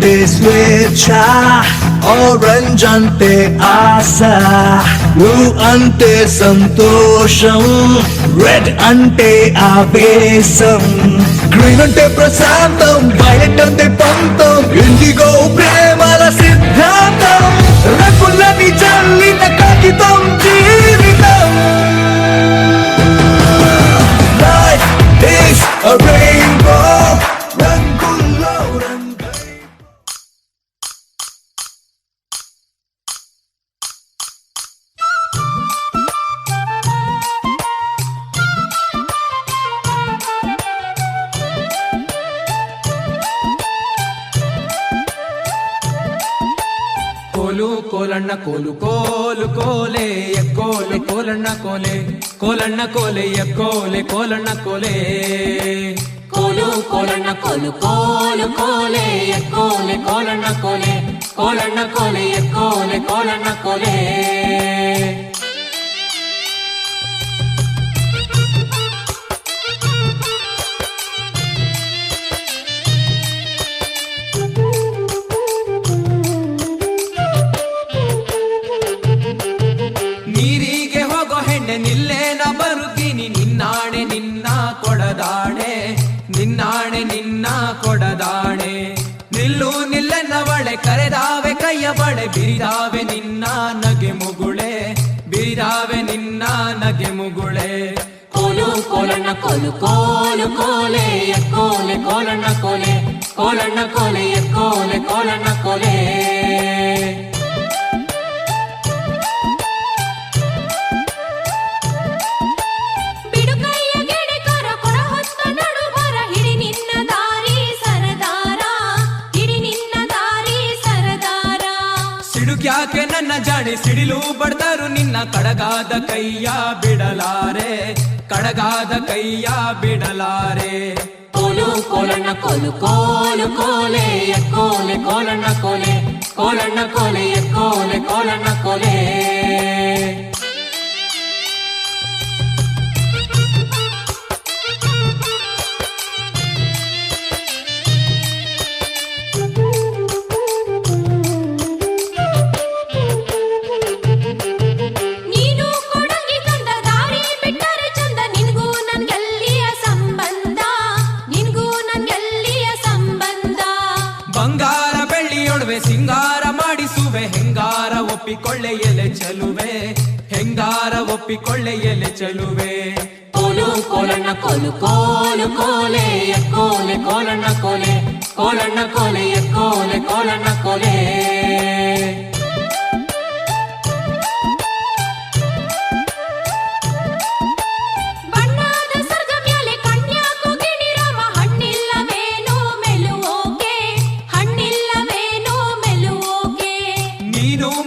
అంటే స్వేచ్ఛ, ఆరెంజ్ అంటే ఆశ, బ్లూ అంటే సంతోషం, రెడ్ అంటే ఆవేశం, గ్రీన్ అంటే ప్రశాంతం, వైలెట్ అంటే పంతం, ఇండిగో ప్రేమల సిద్ధాంతం, రంగులని చల్లిన కాగితం జీవితం. Life is a rainbow, రంగుల్లో రంగై. ಕೋಲು ಕೋಲಣ್ಣ ಕೋಲು ಕೋಲು ಕೋಲೆ ಎಕ್ಕೋಲೆ ಕೋಲಣ್ಣ ಕೋಲೆ ಕೋಲಣ್ಣ ಕೋಲೆ ಎಕ್ಕೋಲೆ ಕೋಲಣ್ಣ ಕೋಲೆ ಕೋಲು ಕೋಲಣ್ಣ ಕೋಲು ಕೋಲು ಕೋಲೆ ಎಕ್ಕೋಲೆ ಕೋಲಣ್ಣ ಕೋಲೆ ಕೋಲಣ್ಣ ಕೋಲೆ ಎಕ್ಕೋಲೆ ಕೋಲಣ್ಣ ಕೋಲೆ. ನೀರಿಗೆ ಹೋಗೋ ಹೆಣ್ಣೆ ನಿಲ್ಲೇನ ಬರುತ್ತೀನಿ, ನಿನ್ನಾಣೆ ನಿನ್ನ ಕೊಡದಾಣೆ, ನಿನ್ನಾಣೆ ನಿನ್ನ ಕೊಡದಾಣೆ. ನಿಲ್ಲು ನಿಲ್ಲೆನ್ನವಳೆ ಕರೆದಾವೆ ಕೈಯ ಬಳೆ, ಬಿರಿದಾವೆ ನಿನ್ನ ನಗೆ ಮುಗುಳೆ, ಬಿರಿದಾವೆ ನಿನ್ನ ನಗೆ ಮುಗುಳೆ. ಕೋಲು ಕೋಲಣ್ಣ ಕೋಲು ಕೋಲು ಕೋಲೆ ಎಕ್ಕೋಲೆ ಕೋಲಣ್ಣ ಕೋಲೆ ಕೋಲಣ್ಣ ಕೋಲೆ ಎಕ್ಕೋಲೆ ಕೋಲಣ್ಣ ಕೋಲೆ. ಯಾಕೆ ನನ್ನ ಜಾಣೆ ಸಿಡಿಲು ಬಡ್ದರು ನಿನ್ನ ಕಡಗಾದ ಕೈಯ ಬಿಡಲಾರೆ, ಕಡಗಾದ ಕೈಯ ಬಿಡಲಾರೆ. ಕೋಲು ಕೋಲಣ್ಣ ಕೋಲು ಕೋಲು ಕೋಲೆ ಎಕ್ಕೋಲೆ ಕೋಲಣ್ಣ ಕೋಲೆ ಕೋಲಣ್ಣ ಕೋಲೆ ಎಕ್ಕೋಲೆ ಕೋಲಣ್ಣ ಕೋಲೆ. ಬಂಗಾರ ಬೆಳ್ಳಿಯೊಡವೆ ಸಿಂಗಾರ ಮಾಡಿಸುವೆ, ಹೆಂಗಾರ ಒಪ್ಪಿಕೊಳ್ಳೆ ಎಲೆ ಚೆಲುವೆ, ಹೆಂಗಾರ ಒಪ್ಪಿಕೊಳ್ಳೆ ಎಲೆ ಚೆಲುವೆ. ಕೋಲು ಕೋಲಣ್ಣ ಕೋಲು ಕೋಲು ಕೋಲೆ ಎಕ್ಕೋಲೆ ಕೋಲಣ್ಣ ಕೋಲೆ ಕೋಲಣ್ಣ ಕೋಲೆ ಎಕ್ಕೋಲೆ ಕೋಲಣ್ಣ ಕೋಲೆ.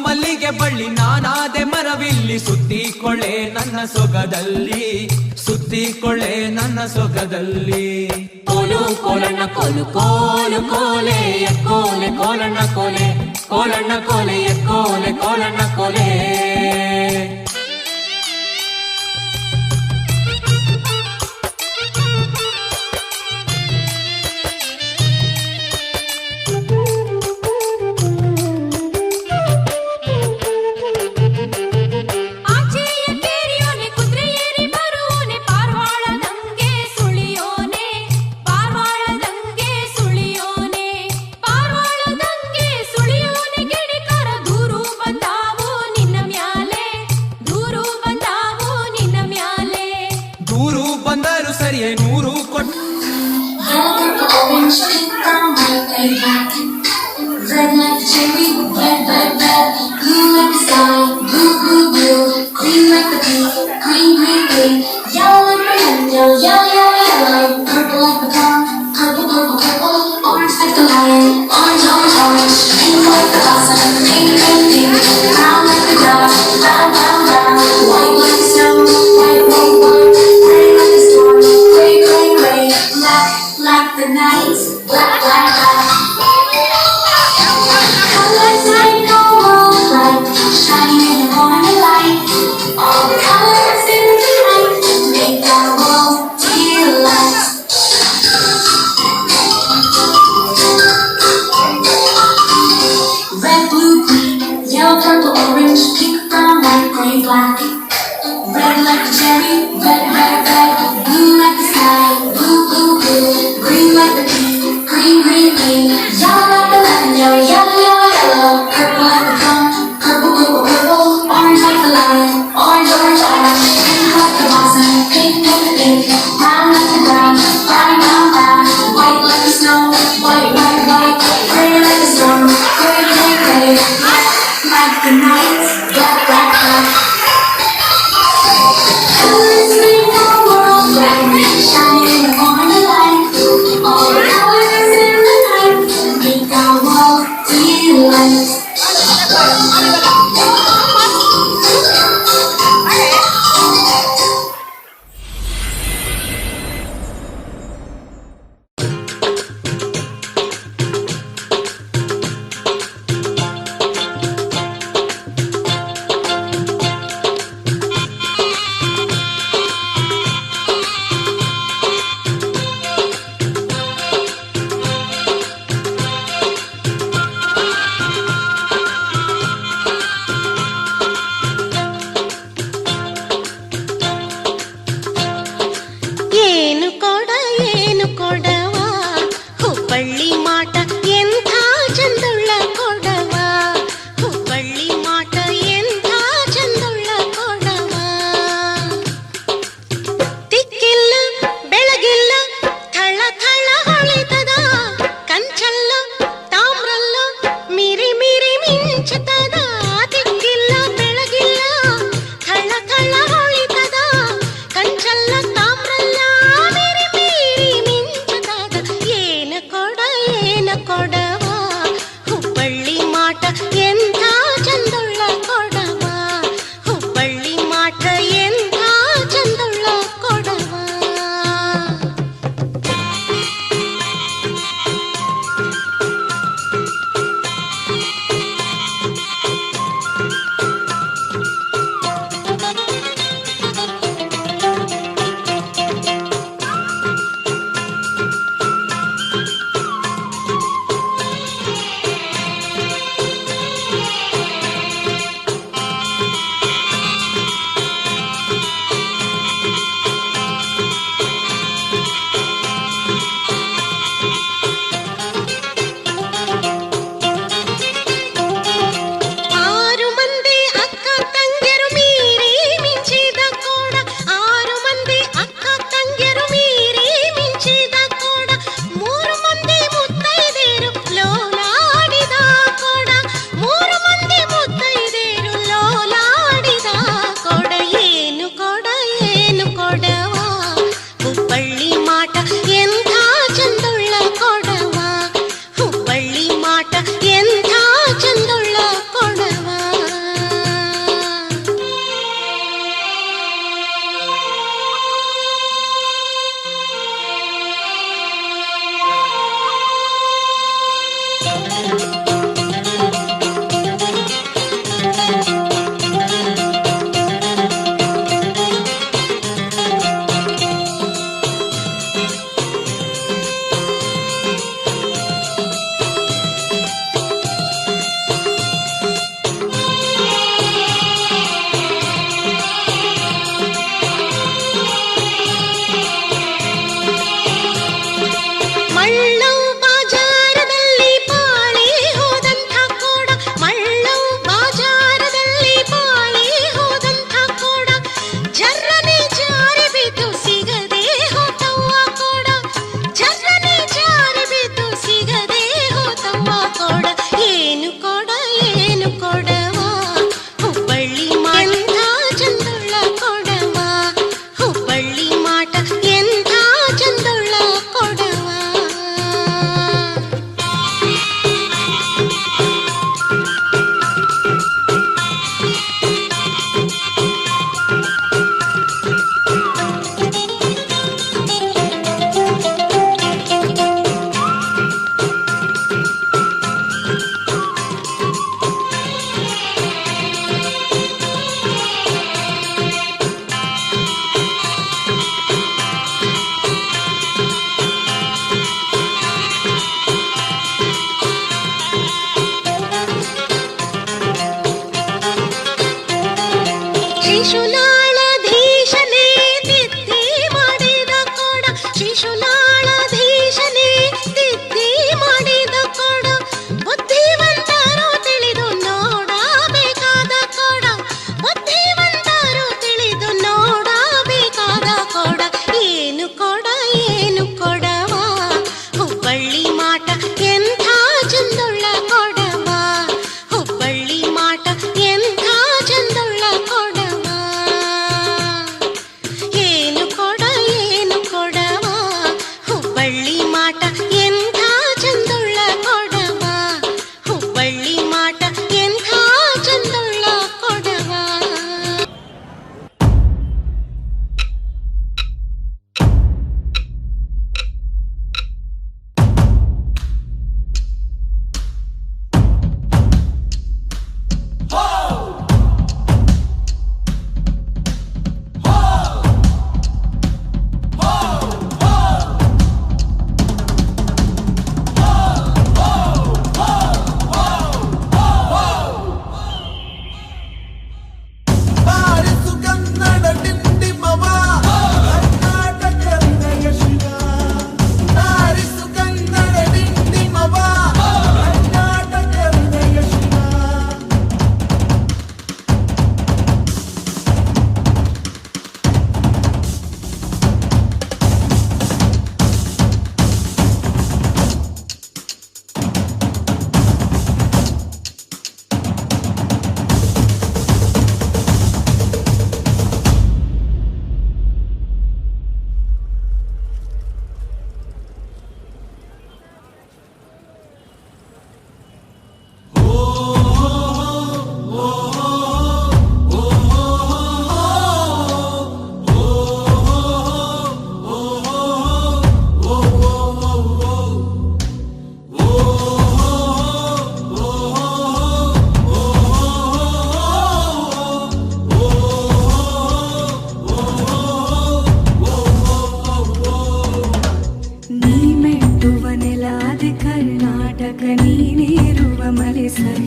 ಮಲ್ಲಿಗೆ ಬಳ್ಳಿ ನಾನಾದೆ ಮರವಿಲ್ಲಿ, ಸುತ್ತಿಕೊಳ್ಳೆ ನನ್ನ ಸೊಗದಲ್ಲಿ, ಸುತ್ತಿಕೊಳ್ಳೆ ನನ್ನ ಸೊಗದಲ್ಲಿ. ಕೋಲು ಕೋಲಣ್ಣ ಕೋಲು ಕೋಲು ಕೋಲೆ ಎಕ್ಕೋಲೆ ಕೋಲಣ್ಣ ಕೋಲೆ ಕೋಲಣ್ಣ ಕೋಲೆ ಎಕ್ಕೋಲೆ ಕೋಲಣ್ಣ ಕೋಲೆ. ಬಂದರು ಸರಿಯೇ ನೂರು ಕೊಟ್ಟು red like the cherry, red, red, red, blue like the sky, blue, blue, blue, green like the pea, green, green, green, yellow like the mango, yellow, yellow, yellow, purple like the plum, purple, purple, purple, orange like the lion, orange, orange, orange, pink like the blossom, pink, pink, pink, brown like the grass, brown, brown, brown, white like the snow, white, white, white, gray like the storm, gray, gray, gray, black like the night, black, black, black. Colors like no moonlight, shining in the morning light. All the colors in the night make our world delight. black. Red like a cherry, red, red, red. Blue like the sky, blue, blue, blue. Green like the pea, green, green, green. Yellow like the lemon, yellow, yellow, yellow, yellow. Purple like the plum, purple, purple, purple. Orange like the lion, orange, orange, orange. Pink like the blossom, pink, pink, pink. Brown like the brown, brown, brown, brown. White like the snow, white, white, white. Gray like the storm, gray, gray, gray. Like the night, black, black, black. Colors make the world bright, shining on the light. All the colors in the night make our world delight.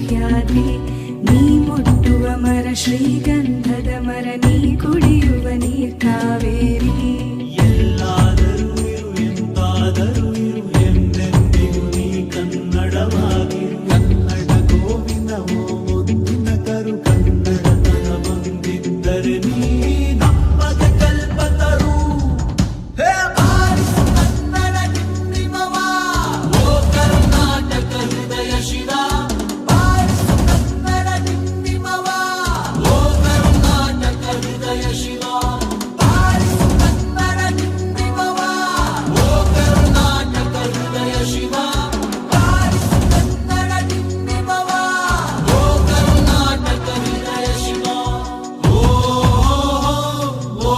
Sahyadri ನೀ ಮುಟ್ಟುವ ಮರ ಶ್ರೀಗಂಧದ ಮರ ನೀ ಕುಡಿಯುವ ನೀರ್ ಕಾವೇರಿ ಎಲ್ಲಾದರೂ ಇರು ಎಂತಾದರೂ ಇರು ಎಂದೆಂದಿಗೂ ನೀ ಕನ್ನಡವಾಗಿರು ಕನ್ನಡ ಗೋವಿಂದವೋ ಮುದ್ದಿನ ಕರು ಕನ್ನಡತನ ಬಂದಿದ್ದರೆ ನೀ ನಮ್ಮದ ಕಲ್ಪತರು ಹೇ ಬಾರಿಸು ಕನ್ನಡ ಡಿಂಡಿಮವ ಓ ಕರ್ನಾಟಕ ಹೃದಯ ಶಿವ ಬಾರಿಸು ಕನ್ನಡ ಡಿಂಡಿಮವ ಓ ಕರ್ನಾಟಕ ಹೃದಯ ಶಿವ ಬಾರಿಸು ಕನ್ನಡ ಡಿಂಡಿಮವ ಓ ಕರ್ನಾಟಕ ಹೃದಯ ಶಿವ ಬಾರಿಸು ಕನ್ನಡ ಡಿಂಡಿಮವ ಓ ಕರ್ನಾಟಕ ಹೃದಯ ಶಿವ ಓ ಓ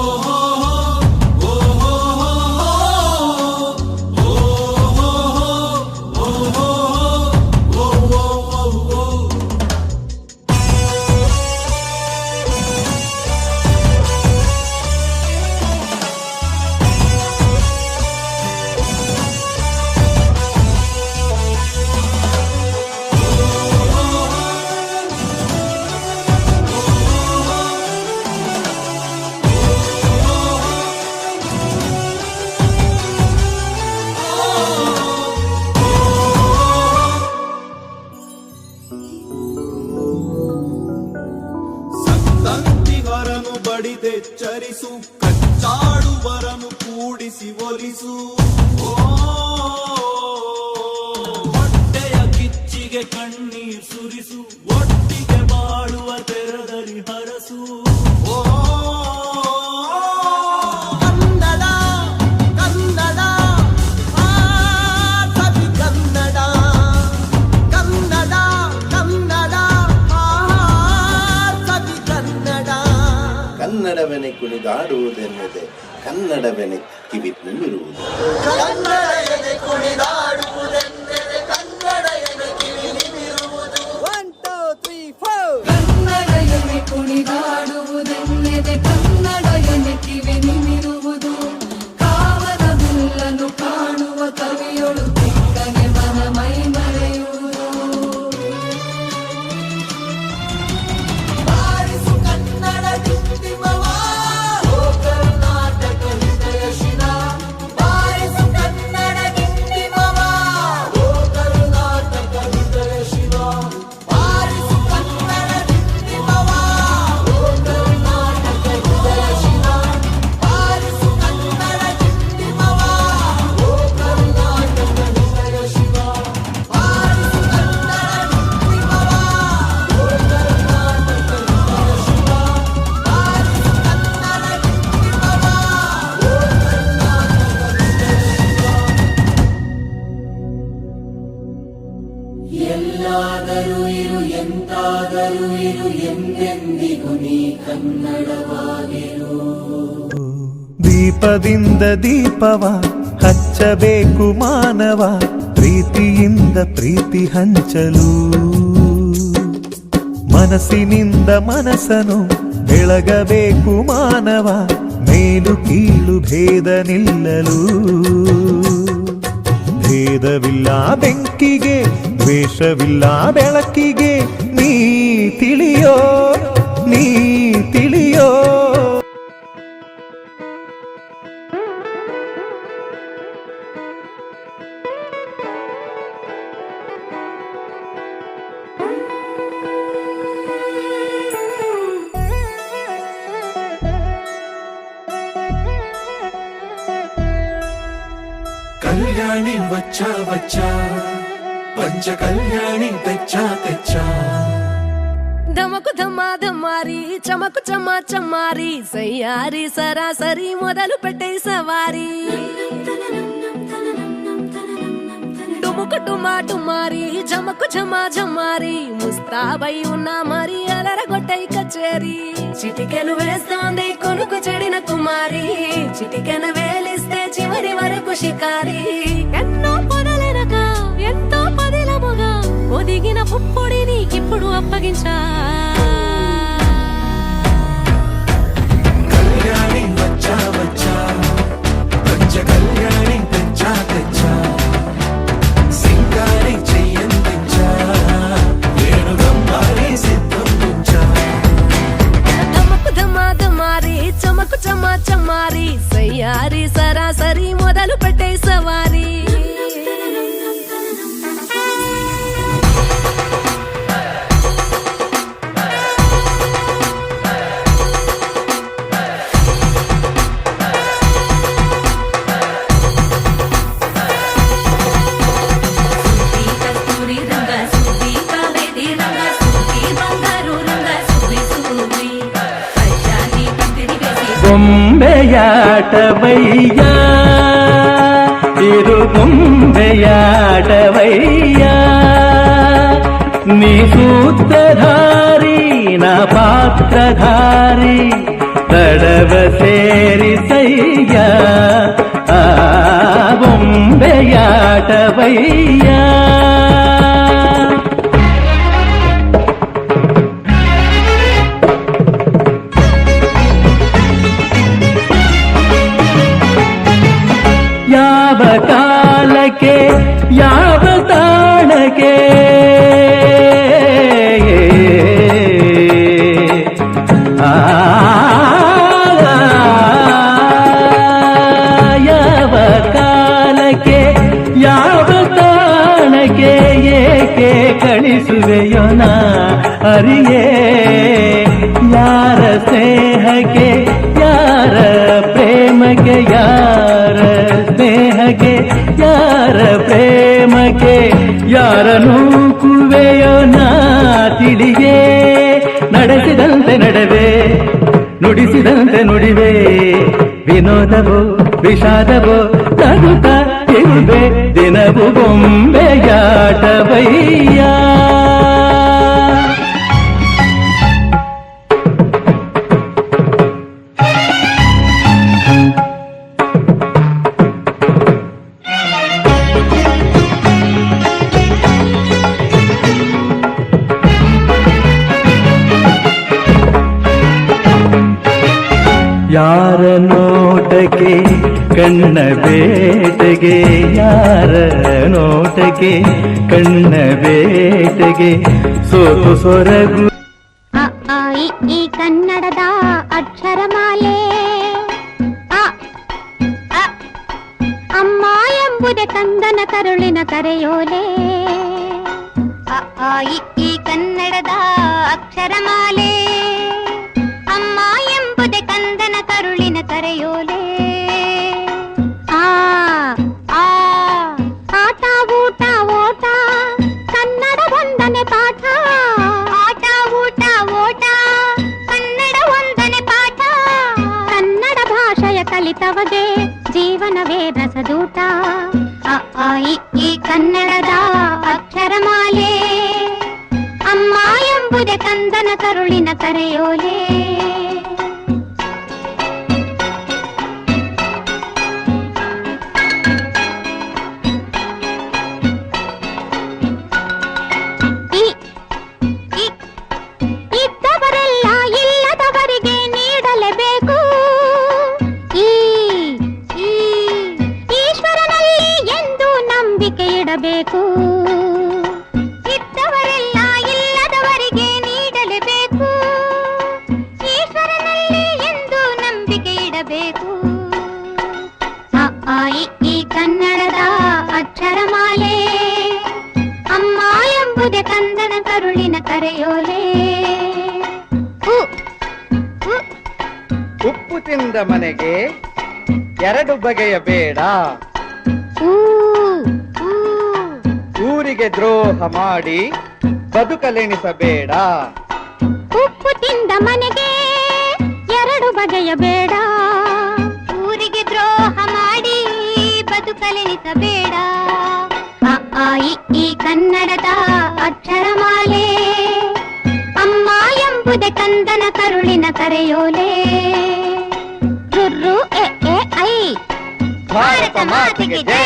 ಸಂತಂತಿವರನು ಬಡಿದೆಚ್ಚರಿಸು ಕಚ್ಚಾಡುವರನು ಕೂಡಿಸಿ ಒಲಿಸು ಓ ಹೊಟ್ಟೆಯ ಕಿಚ್ಚಿಗೆ ಕಣ್ಣೀರ್ ಸುರಿಸು ಒಟ್ಟಿಗೆ ಬಾಳುವ ತೆರದಲ್ಲಿ ಹರಸು ಓ ಕನ್ನಡ ಕನ್ನಡ ಆ ಸವಿ ಕನ್ನಡ ಕನ್ನಡ ಕನ್ನಡ ಆ ಸವಿ ಕನ್ನಡ ಕನ್ನಡವೆನೆ ಕುಣಿದಾಡುವುದೆನ್ನದೆ ಕನ್ನಡವೆನೆ ಕಿವಿ ನಿಮಿರುವುದು ಕನ್ನಡ ಎದೆ ಕುಣಿದಾಡುವುದೆಂದರೆ ಕನ್ನಡ ಎದೆ ಕಿವಿ ನಿಮಿರುವುದು ಕನ್ನಡ ಎನೆ ಕುಣಿದಾಡುವುದೆನ್ನೆದೆ ಕನ್ನಡ ಎನೆ ಕಿವಿ ನಿಮಿರುವುದು ಕಾವದ ಹುಲ್ಲನ್ನು ಕಾಣುವ ಕವಿಯೊಳು ತಿಕ್ಕನೆ ಮನ ಮೈ ಮರೆಯುವುದು ಬಾರಿಸು ಕನ್ನಡ ಡಿಂಡಿಮವ ಓ ಕರ್ನಾಟಕ ಹೃದಯ ಶಿವ ಬಾರಿಸು ಕನ್ನಡ ಡಿಂಡಿಮವ ಓ ಕರ್ನಾಟಕ ಹೃದಯ ಶಿವ ಬಾರಿಸು ಕನ್ನಡ ಡಿಂಡಿಮವ ಓ ಕರ್ನಾಟಕ ಹೃದಯ ಶಿವ ಬಾರಿಸು ಕನ್ನಡ ಡಿಂಡಿಮವ ಓ ಕರ್ನಾಟಕ ಹೃದಯ ಶಿವ ಬಾರಿಸು ಕನ್ನಡ ಡಿಂಡಿಮವ ಓ ಕರ್ನಾಟಕ ಹೃದಯ ಶಿವ ಬಾರಿಸು ಕನ್ನಡ ಡಿಂಡಿಮವ ಓ ಎಲ್ಲಾದರೂ ಇರು ಎಂತಾದರೂ ಇರು ಎಂದೆಂದಿಗೂ ನೀ ಕನ್ನಡವಾಗಿರು ದೀಪದಿಂದ ದೀಪವ ಹಚ್ಚಬೇಕು ಮಾನವ ಪ್ರೀತಿಯಿಂದ ಪ್ರೀತಿ ಹಂಚಲು ಮನಸ್ಸಿನಿಂದ ಮನಸ್ಸನು ಬೆಳಗಬೇಕು ಮಾನವ ಮೇಲು ಕೀಳು ಭೇದ ನಿಲ್ಲಲು ಭೇದವಿಲ್ಲ ಬೆಂಕಿಗೆ ದ್ವೇಷವಿಲ್ಲ ಬೆಳಕಿಗೆ ನೀ ತಿಳಿಯೋ ನೀ ತಿಳಿಯೋ కళ్యాణి వచ్చా వచ్చా పంచ కళ్యాణి తెచ్చా తెచ్చా ధమకు ధమా ధమారి చమకు చమా చమారి సయ్యారి సరాసరి మొదలు పెట్టే సవారి డుముకు డుమా డుమారి జమకు ఝమా ఝమారి ముస్తాబై ఉన్నా మరి అలరగొట్టై కచేరి చిటికెను వేస్తోంది కొనుకు చెడిన కుమారి చిటికెను వేలిస్తే చివరి వరకు షికారి ఎన్నో పొదలెనక ఎంతో పదిలముగా ఒదిగిన పుప్పొడిని ఇప్పుడు అప్పగించా కళ్యాణి వచ్చా వచ్చా పంచ కళ్యాణి తెచ్చా తెచ్చా సింగారి చెయ్యందించా వేణు ಬೊಂಬೆಯಾಟವಯ್ಯ ಇದು ಬೊಂಬೆಯಾಟವಯ್ಯ ನೀ ಸೂತ್ರಧಾರಿ ನಾ ಪಾತ್ರಧಾರಿ ತಡವ ಸೇರಿಸಯ್ಯ ಆ ಬೊಂಬೆಯಾಟವಯ್ಯ ಯಾವ ಕಾಲಕ್ಕೆ ಯಾವ ತಾಣಕ್ಕೆ ಯಾವ ಕಾಲಕ್ಕೆ ಯಾವ ತಾಣಕ್ಕೆ ಏಕೆ ಕಳಿಸುವೆಯೋ ನಾ ಅರಿಯೇ ಯಾರ ಸ್ನೇಹಕ್ಕೆ ಯಾರ ಪ್ರೇಮಕ್ಕೆ ಯಾರ ಸ್ನೇಹಕ್ಕೆ ಯಾರ ಪ್ರೇಮಕ್ಕೆ ಯಾರನು ಕುವೆಯೋ ನಾ ತಿಳಿಯೇ ನಡೆಸಿದಂತೆ ನಡೆವೆ ನುಡಿಸಿದಂತೆ ನುಡಿವೆ ವಿನೋದವೋ ವಿಷಾದವೋ ನಗುತ್ತ ಇರುವೆ ದಿನವು ಬೊಂಬೆಯಾಟವಯ್ಯ ಯಾರ ನೋಟಕ್ಕೆ ಕಣ್ಣ ಬೇಟೆಗೆ ಯಾರ ನೋಟಕ್ಕೆ ಕಣ್ಣ ಬೇಟೆಗೆ ಸೋತು ಸೊರಗು ಅ ಆ ಇ ಈ ಕನ್ನಡದ ಅಕ್ಷರಮಾಲೆ ಅ ಅ ಅಮ್ಮ ಎಂಬುದೇ ಕಂದನ ಕರುಳಿನ ಕರೆಯೋಲೆ ಅ ಆ ಇ ಈ ಕನ್ನಡದ ಅಕ್ಷರಮಾಲೆ ಅಮ್ಮ ಎಂಬುದೇ ಕಂದನ ಕರುಳಿನ ಕರೆಯೋಲೆ ಆ ಆ ಆಟ ಊಟ ಓಟ ಕನ್ನಡ ಒಂದನೆ ಪಾಠ ಆಟ ಊಟ ಓಟ ಕನ್ನಡ ಒಂದನೆ ಪಾಠ ಕನ್ನಡ ಭಾಷೆಯ ಕಲಿತವಗೆ ಜೀವನವೇ ರಸದೂಟ ಅ ಆ ಇ ಈ ಕನ್ನಡದ ಅಕ್ಷರಮಾಲೆ ಅಮ್ಮ ಎಂಬುದೇ ಕಂದನ ಕರುಳಿನ ಕರೆಯೋಲೆ ಇದ್ದವರೆಲ್ಲ ಇಲ್ಲದವರಿಗೆ ನೀಡಲೇಬೇಕು ಈಶ್ವರನಲ್ಲಿ ಎಂದು ನಂಬಿಕೆ ಇಡಬೇಕು ಇದ್ದವರೆಲ್ಲ ಇಲ್ಲದವರಿಗೆ ನೀಡಲೇಬೇಕು ಈಶ್ವರನಲ್ಲಿ ಎಂದು ನಂಬಿಕೆ ಇಡಬೇಕು ಅ ಆ ಇ ಈ ಕನ್ನಡದ ಅಕ್ಷರಮಾಲೆ ಅಮ್ಮ ಎಂಬುದೇ ಕಂದನ ಕರುಳಿನ ಕರೆಯೋಲೆ ಉಪ್ಪು ತಿಂದ ಮನೆಗೆ ಎರಡು ಬಗೆಯ ಬೇಡ ಊರಿಗೆ ದ್ರೋಹ ಮಾಡಿ ಬದುಕಲೆಣಿಸಬೇಡ ಉಪ್ಪು ತಿಂದ ಮನೆಗೆ ಎರಡು ಬಗೆಯ ಬೇಡ ಊರಿಗೆ ದ್ರೋಹ ಮಾಡಿ ಬದುಕಲೆಣಿಸಬೇಡ ಅ ಆ ಇ ಈ ಕನ್ನಡದ ಅಕ್ಷರಮಾಲೆ ಅಮ್ಮ ಎಂಬುದೇ ಕಂದನ ಕರುಳಿನ ಕರೆಯೋಲೆ ರುರ್ರು ಎ ಎ ಐ ಭಾರತ ಮಾತೆಗೆ ಜೈ.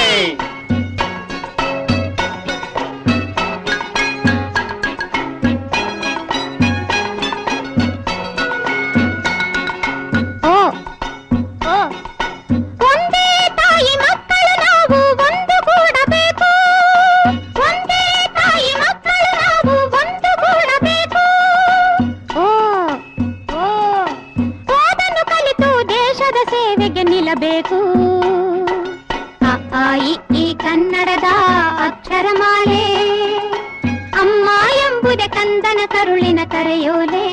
ಓ ಓ ಒಂದೇ ತಾಯಿ ಮಕ್ಕಳು ನಾವು ಒಂದು ಕೂಡಬೇಕು ಒಂದೇ ತಾಯಿ ಮಕ್ಕಳು ನಾವು ಒಂದು ಕೂಡಬೇಕು ಓ ಓ ಓದನ್ನು ಕಲಿತು ದೇಶದ ಸೇವೆಗೆ ನಿಲ್ಲಬೇಕು ಅ ಆ ಇ ಈ ಕನ್ನಡದ ಅಕ್ಷರಮಾಲೆ ಅಮ್ಮ ಎಂಬುದೇ ಕಂದನ ಕರುಳಿನ ಕರೆಯೋಲೆ